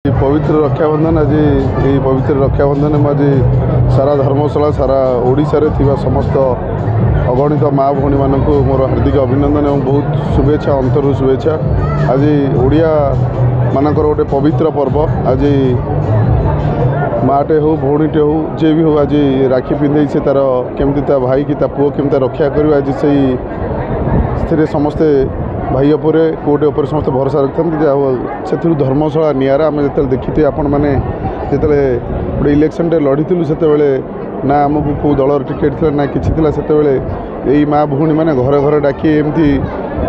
पवित्र रक्षाबंधन आज ये पवित्र रक्षाबंधन में आज सारा धर्मशाला सारा ओडिशा रे थिबा समस्त अगणित माँ भौणी मानक मोर हार्दिक अभिनंदन और बहुत शुभेच्छा अंतरु शुभेच्छा। आज ओडिया मानकर गोटे पवित्र पर्व आज माटे हो भौणीटे हो जे भी हो आज राखी पिंधे से तार केमती ता भाई कि ता पुओ केमती रक्षा कर आज से समस्ते भाई उपरे कोटे उपर समस्त भरोसा रखते से धर्मशाला निरा आम जो देखी आपण मैंने जो गोटे इलेक्शन लड़ीलु से ना आमको कौ दलर टिकेट थी ना कि से माँ भौणी मैंने घर घर डाकी एमती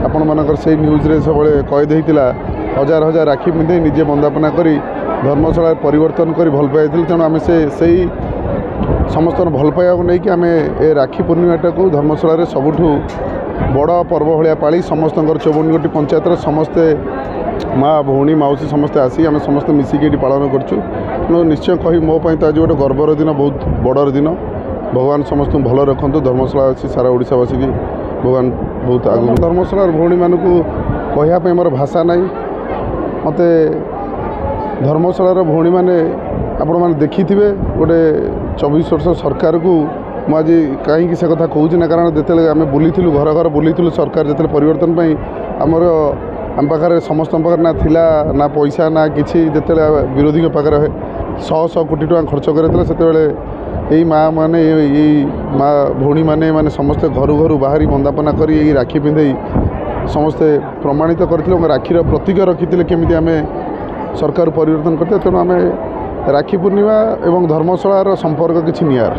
आपण मानकर से न्यूज रे सब कैद होता हजार हजार राखी पिंधे निजे बंदापना कर धर्मशाला परिवर्तन कर भल पाई तेणु आम से समस्त भल पाइबा को लेकिन आम ए राखी पूर्णिमाटा को धर्मशाला सबुठू बड़ पर्व भाया पाली समस्त 54 पंचायतर समस्ते माँ भौणी मौसी समस्ते आसी आम समस्त मिसिकी पालन करूँ निश्चय कही मो तो आज गोटे गर्वर दिन बहुत बड़र दिन भगवान समस्त भल रखु धर्मशाला सारा ओडिशावासी की भगवान बहुत आगे धर्मशाला भौणी मानक कहवाई मोर भाषा ना मत धर्मशाला भौणी मैंने आपण मैंने देखी थे गोटे 24 वर्ष सरकार को मुझे कहीं से कथा कहूँ ना कारण जिते आम बुली घर घर बुली सरकार जो परिवर्तन आमर आम पाखे समस्त पाखे ना थिला ना पैसा ना किसी जिते विरोधी पाखे 100 कोटी टका खर्च करते यही माँ मैंने यही माँ भौणी मैंने माने समस्ते घर घर बाहरी बंदापना कर राखी पिंधे समस्ते प्रमाणित करते राखीर प्रतीक रखी केमी आम सरकार परिवर्तन करते तेणु आम राखी पूर्णिमा एवं धर्मशालार संपर्क किसी नियार।